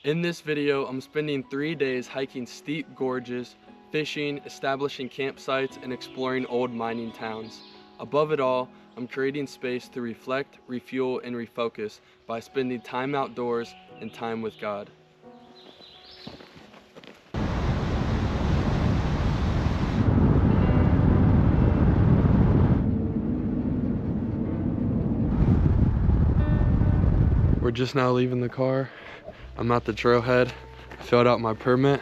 In this video, I'm spending 3 days hiking steep gorges, fishing, establishing campsites, and exploring old mining towns. Above it all, I'm creating space to reflect, refuel, and refocus by spending time outdoors and time with God. We're just now leaving the car. I'm at the trailhead. I filled out my permit,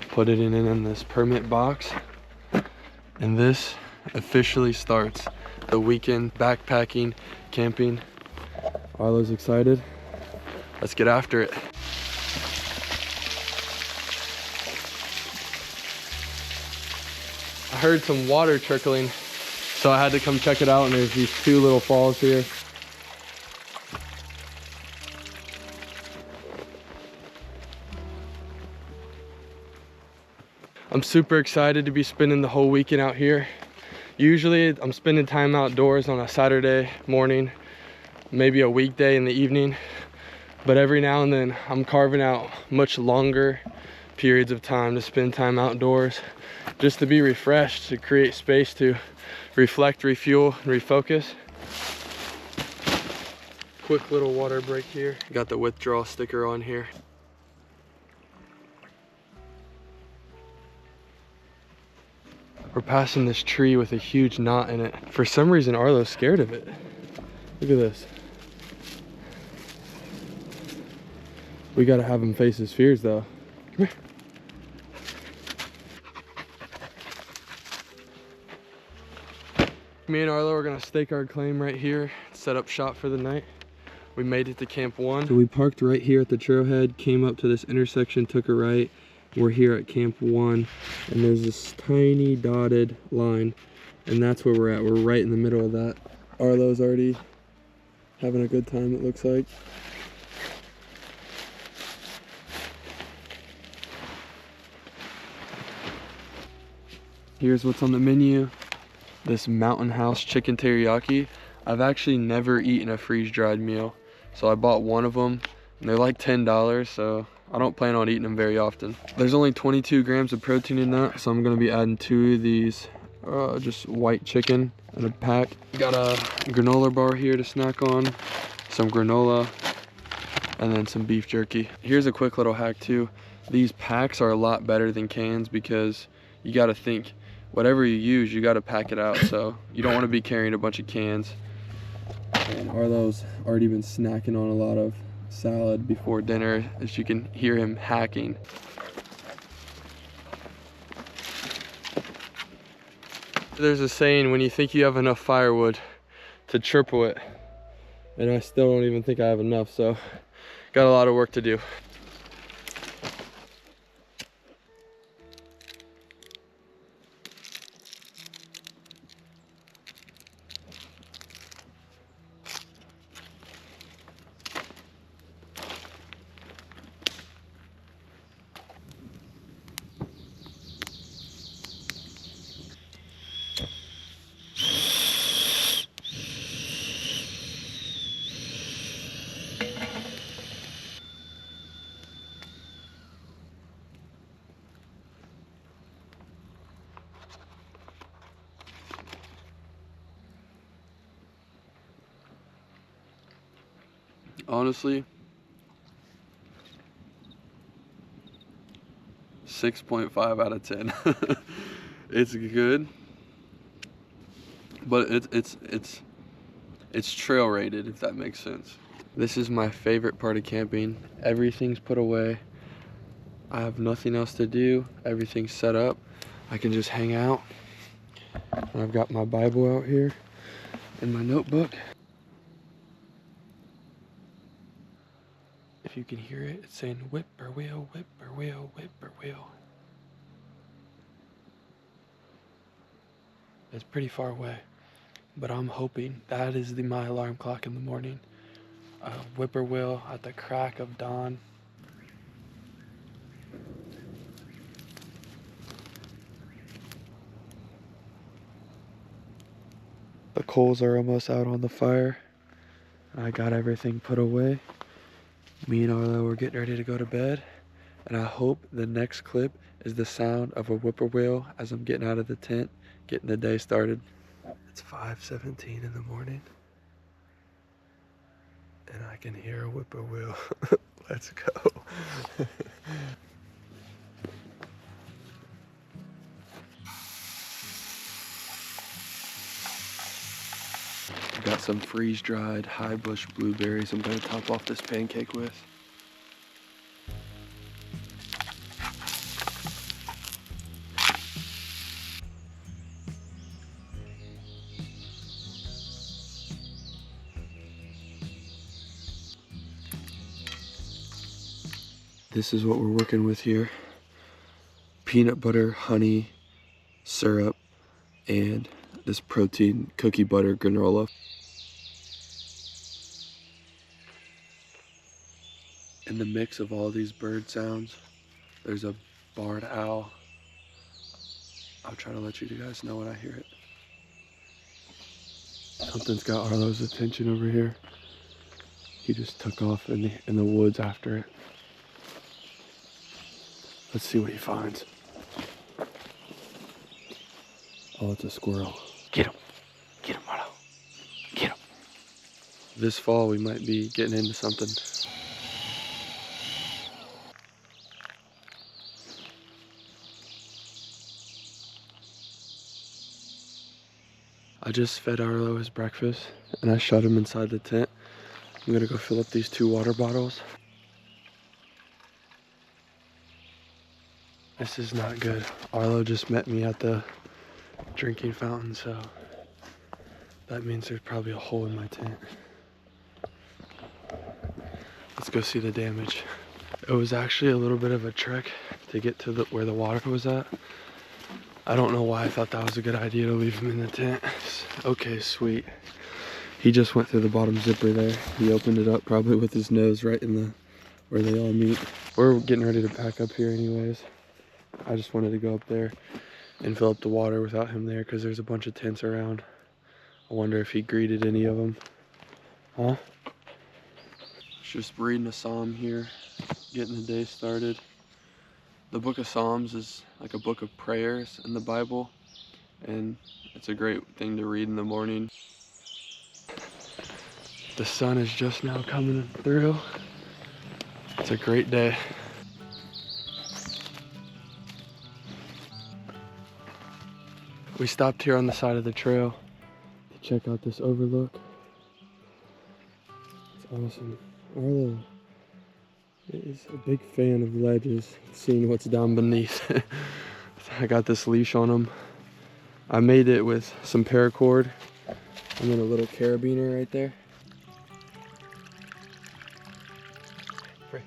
put it in this permit box, and this officially starts the weekend backpacking, camping. Arlo's excited. Let's get after it. I heard some water trickling, so I had to come check it out, and there's these 2 little falls here. I'm super excited to be spending the whole weekend out here. Usually I'm spending time outdoors on a Saturday morning, maybe a weekday in the evening, but every now and then I'm carving out much longer periods of time to spend time outdoors, just to be refreshed, to create space to reflect, refuel, and refocus. Quick little water break here. Got the withdrawal sticker on here. We're passing this tree with a huge knot in it. For some reason, Arlo's scared of it. Look at this. We gotta have him face his fears though. Come here. Me and Arlo are gonna stake our claim right here, set up shop for the night. We made it to Camp 1. So we parked right here at the trailhead, came up to this intersection, took a right. We're here at Camp 1, and there's this tiny dotted line, and that's where we're at. We're right in the middle of that. Arlo's already having a good time, it looks like. Here's what's on the menu. This Mountain House chicken teriyaki. I've actually never eaten a freeze-dried meal, so I bought one of them, and they're like $10, so I don't plan on eating them very often. There's only 22 grams of protein in that, so I'm gonna be adding 2 of these just white chicken in a pack. Got a granola bar here to snack on, some granola, and then some beef jerky. Here's a quick little hack too. These packs are a lot better than cans because you gotta think, whatever you use, you gotta pack it out, so you don't wanna be carrying a bunch of cans. And Arlo's already been snacking on a lot of salad before dinner, as you can hear him hacking. There's a saying, when you think you have enough firewood to triple it, and I still don't even think I have enough, so got a lot of work to do. Honestly, 6.5 out of 10. It's good, but it's trail rated, if that makes sense. This is my favorite part of camping. Everything's put away. I have nothing else to do. Everything's set up. I can just hang out. And I've got my Bible out here and my notebook. If you can hear it, it's saying whippoorwill, whippoorwill, whippoorwill. It's pretty far away, but I'm hoping that is my alarm clock in the morning. A whippoorwill at the crack of dawn. The coals are almost out on the fire. I got everything put away. Me and Arlo are getting ready to go to bed, and I hope the next clip is the sound of a whippoorwill as I'm getting out of the tent, getting the day started. It's 5:17 in the morning, and I can hear a whippoorwill. Let's go. Got some freeze-dried high bush blueberries I'm gonna top off this pancake with. This is what we're working with here. Peanut butter, honey, syrup, and this protein cookie butter granola. In the mix of all these bird sounds, there's a barred owl. I'll try to let you guys know when I hear it. Something's got Arlo's attention over here. He just took off in the woods after it. Let's see what he finds. Oh, it's a squirrel. Get him. Get him, Arlo. Get him. This fall, we might be getting into something. I just fed Arlo his breakfast, and I shut him inside the tent. I'm gonna go fill up these 2 water bottles. This is not good. Arlo just met me at the drinking fountain, so that means there's probably a hole in my tent. Let's go see the damage. It was actually a little bit of a trek to get to where the water was at. I don't know why I thought that was a good idea to leave him in the tent. Okay, sweet. He just went through the bottom zipper there. He opened it up probably with his nose right in where they all meet. We're getting ready to pack up here anyways. I just wanted to go up there and fill up the water without him there because there's a bunch of tents around. I wonder if he greeted any of them. Huh? Just reading a psalm here, getting the day started. The book of Psalms is like a book of prayers in the Bible, and it's a great thing to read in the morning. The sun is just now coming through. It's a great day. We stopped here on the side of the trail to check out this overlook. It's awesome. Arlo is a big fan of ledges, seeing what's down beneath. I got this leash on him. I made it with some paracord and then a little carabiner right there. Free.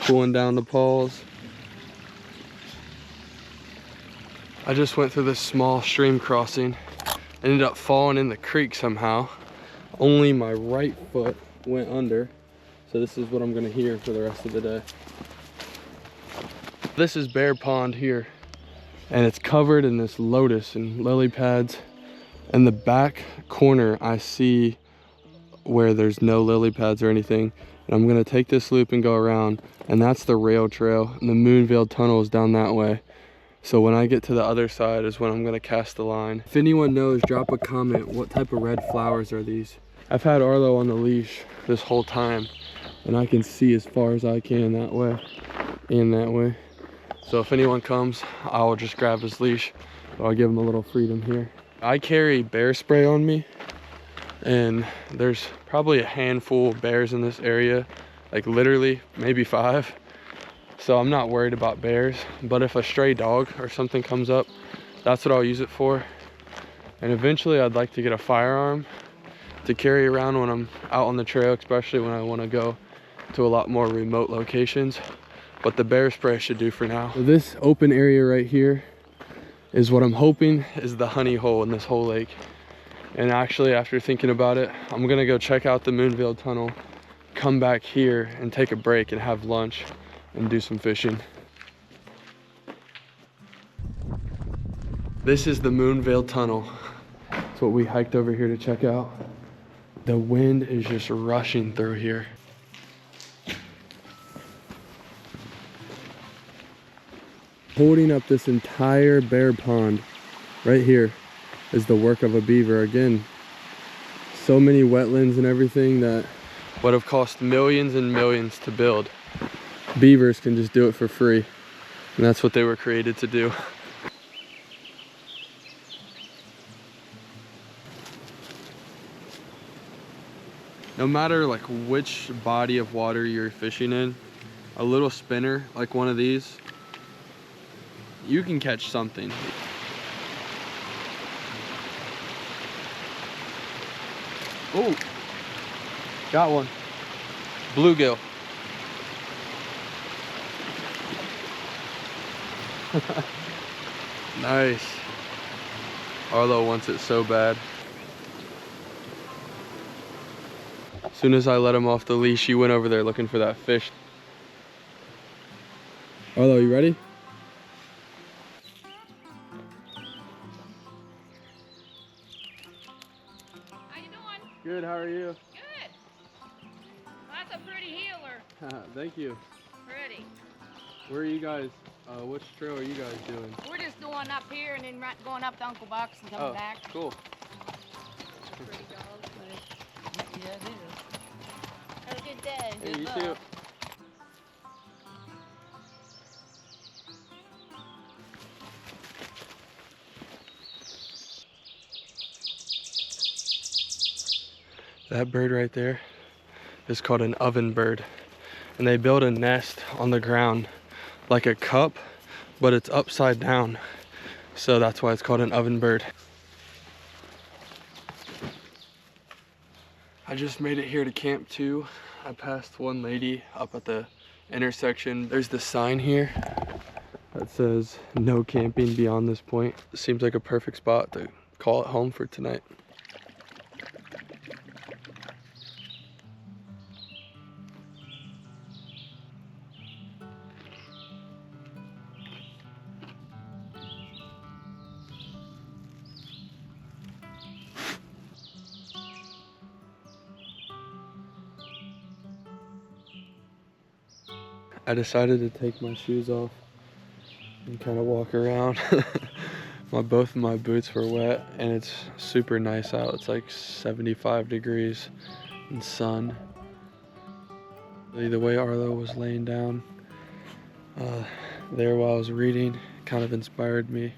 Pulling down the paws. I just went through this small stream crossing, ended up falling in the creek somehow. Only my right foot went under, so this is what I'm gonna hear for the rest of the day. This is Bear Pond here, and it's covered in this lotus and lily pads. In the back corner, I see where there's no lily pads or anything, and I'm gonna take this loop and go around, and that's the rail trail, and the Moonvale Tunnel is down that way. So when I get to the other side is when I'm gonna cast the line. If anyone knows, drop a comment. What type of red flowers are these? I've had Arlo on the leash this whole time, and I can see as far as I can that way and that way. So if anyone comes, I will just grab his leash, but I'll give him a little freedom here. I carry bear spray on me, and there's probably a handful of bears in this area, like literally maybe 5. So I'm not worried about bears, but if a stray dog or something comes up, that's what I'll use it for. And eventually I'd like to get a firearm to carry around when I'm out on the trail, especially when I want to go to a lot more remote locations. But the bear spray should do for now. So this open area right here is what I'm hoping is the honey hole in this whole lake. And actually, after thinking about it, I'm gonna go check out the Moonvale Tunnel, come back here and take a break and have lunch and do some fishing. This is the Moonvale Tunnel. That's what we hiked over here to check out. The wind is just rushing through here. Holding up this entire bear pond right here is the work of a beaver. Again, so many wetlands and everything that would have cost millions and millions to build. Beavers can just do it for free, and that's what they were created to do. No matter like which body of water you're fishing in, a little spinner like one of these, you can catch something. Oh, got one. Bluegill. Nice. Arlo wants it so bad. As soon as I let him off the leash, he went over there looking for that fish. Arlo, you ready? How you doing? Good, how are you? Good. That's a pretty healer. Thank you. Pretty. Where are you guys? Which trail are you guys doing? We're just going up here and then going up to Uncle Buck's and coming back. Cool. That's a pretty dog, but yeah, it is. Have a good day. Hey, Good you luck. too. That bird right there is called an oven bird, and they build a nest on the ground like a cup, but it's upside down, so that's why it's called an oven bird. I just made it here to Camp 2. I passed one lady up at the intersection. There's the sign here that says no camping beyond this point. It seems like a perfect spot to call it home for tonight. I decided to take my shoes off and kind of walk around. Both of my boots were wet, and it's super nice out. It's like 75 degrees and sun. The way Arlo was laying down there while I was reading kind of inspired me.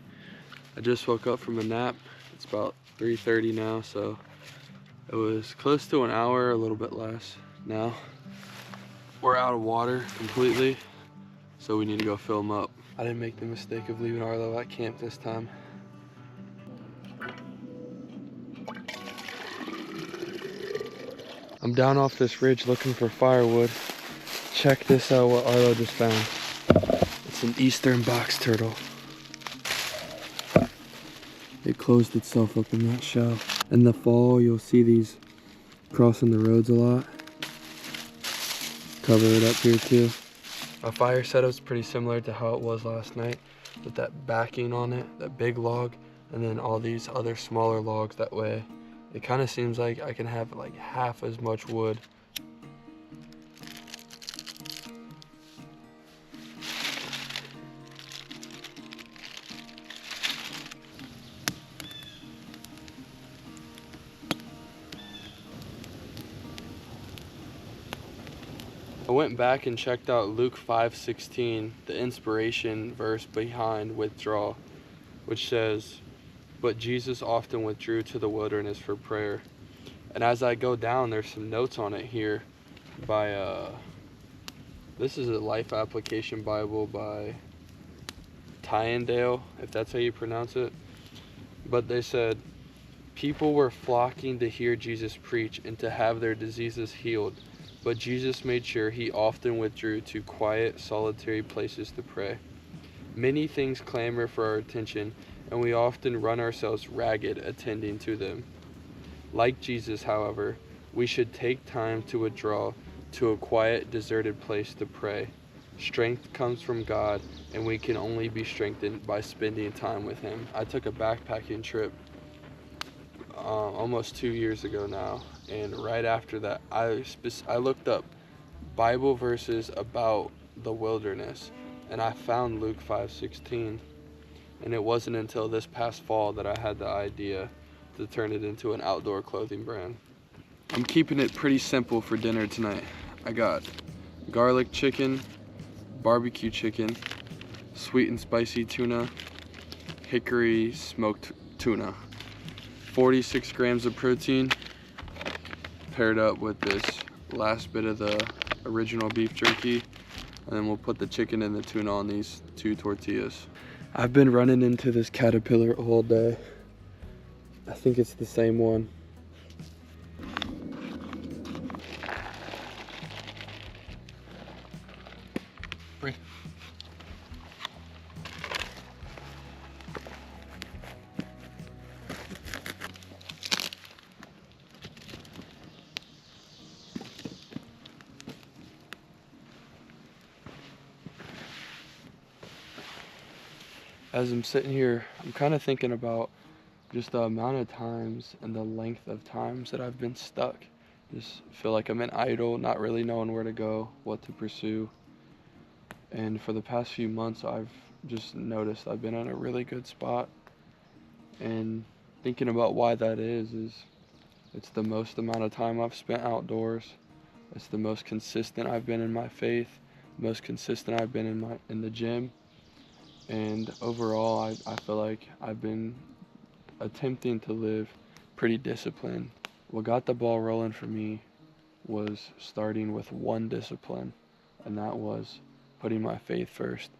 I just woke up from a nap. It's about 3:30 now, so it was close to an hour, a little bit less now. We're out of water completely, so we need to go fill them up. I didn't make the mistake of leaving Arlo at camp this time. I'm down off this ridge looking for firewood. Check this out, what Arlo just found. It's an eastern box turtle. It closed itself up in that shell. In the fall, you'll see these crossing the roads a lot. Cover it up here too. My fire setup's pretty similar to how it was last night, with that backing on it, that big log, and then all these other smaller logs. That way it kind of seems like I can have like half as much wood. I went back and checked out Luke 5:16, the inspiration verse behind withdraw, which says, "But Jesus often withdrew to the wilderness for prayer." And as I go down, there's some notes on it here by, this is a Life Application Bible by Tyndale, if that's how you pronounce it. But they said, people were flocking to hear Jesus preach and to have their diseases healed. But Jesus made sure he often withdrew to quiet, solitary places to pray. Many things clamor for our attention, and we often run ourselves ragged attending to them. Like Jesus, however, we should take time to withdraw to a quiet, deserted place to pray. Strength comes from God, and we can only be strengthened by spending time with Him. I took a backpacking trip almost 2 years ago now, and right after that, I looked up Bible verses about the wilderness, and I found Luke 5:16. And it wasn't until this past fall that I had the idea to turn it into an outdoor clothing brand. I'm keeping it pretty simple for dinner tonight. I got garlic chicken, barbecue chicken, sweet and spicy tuna, hickory smoked tuna. 46 grams of protein paired up with this last bit of the original beef jerky. And then we'll put the chicken and the tuna on these 2 tortillas. I've been running into this caterpillar all day. I think it's the same one. Bring. As I'm sitting here, I'm kind of thinking about just the amount of times and the length of times that I've been stuck. Just feel like I'm an idle, not really knowing where to go, what to pursue. And for the past few months, I've just noticed I've been in a really good spot. And thinking about why that is it's the most amount of time I've spent outdoors. It's the most consistent I've been in my faith, most consistent I've been in the gym. And overall, I feel like I've been attempting to live pretty disciplined. What got the ball rolling for me was starting with one discipline, and that was putting my faith first.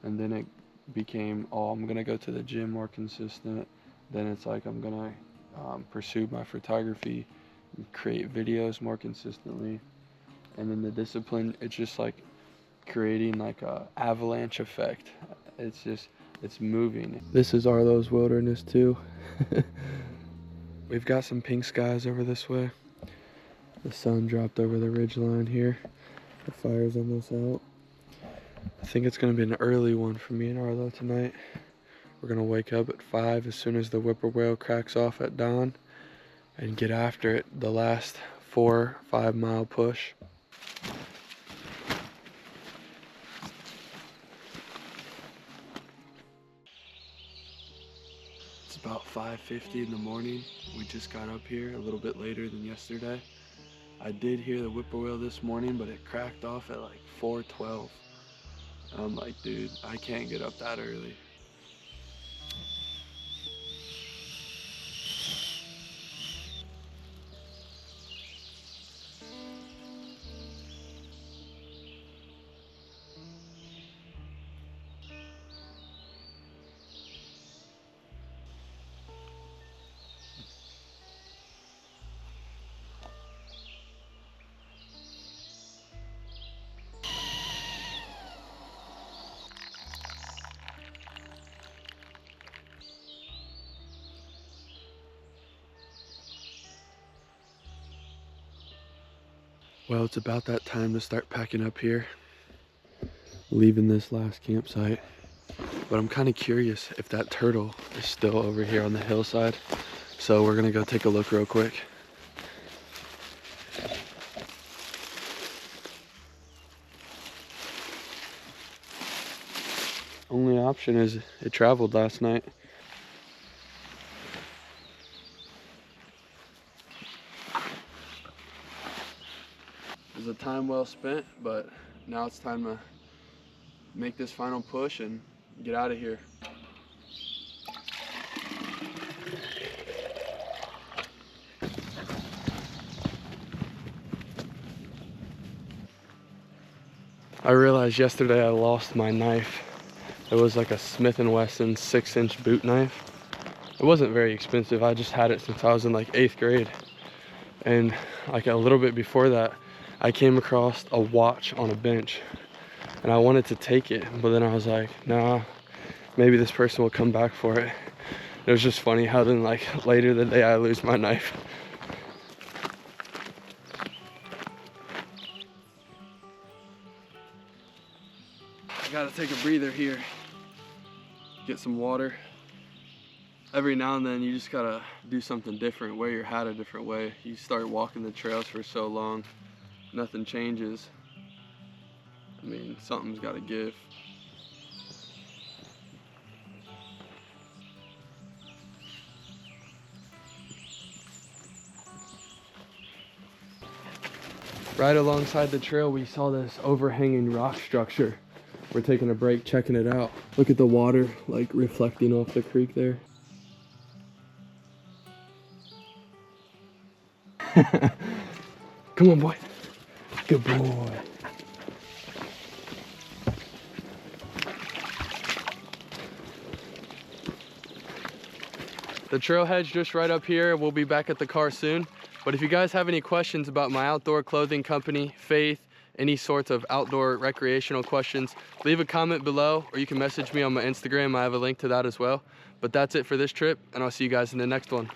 And then it became, I'm gonna go to the gym more consistent. Then it's like I'm gonna pursue my photography, create videos more consistently. And then the discipline, it's just like creating like a avalanche effect. It's moving. This is Arlo's wilderness too. We've got some pink skies over this way. The sun dropped over the ridge line here. The fire's almost out. I think it's gonna be an early one for me and Arlo tonight. We're gonna wake up at 5 as soon as the whippoorwill cracks off at dawn and get after it, the last 4-5 mile push. It's about 5:50 in the morning. We just got up here a little bit later than yesterday. I did hear the whippoorwill this morning, but it cracked off at like 4:12. I'm like, dude, I can't get up that early. Well, it's about that time to start packing up here, leaving this last campsite. But I'm kind of curious if that turtle is still over here on the hillside. So we're gonna go take a look real quick. Only option is it traveled last night. It was a time well spent, but now it's time to make this final push and get out of here. I realized yesterday I lost my knife. It was like a Smith & Wesson 6-inch boot knife. It wasn't very expensive. I just had it since I was in like 8th grade. And like a little bit before that, I came across a watch on a bench and I wanted to take it, but then I was like, nah, maybe this person will come back for it. It was just funny how then like later the day I lose my knife. I gotta take a breather here. Get some water. Every now and then you just gotta do something different, wear your hat a different way. You start walking the trails for so long, nothing changes. I mean, something's gotta give. Right alongside the trail, we saw this overhanging rock structure. We're taking a break, checking it out. Look at the water, like reflecting off the creek there. Come on, boy. Good boy. The trailhead's just right up here. We'll be back at the car soon. But if you guys have any questions about my outdoor clothing company, Faith, any sorts of outdoor recreational questions, leave a comment below, or you can message me on my Instagram. I have a link to that as well. But that's it for this trip, and I'll see you guys in the next one.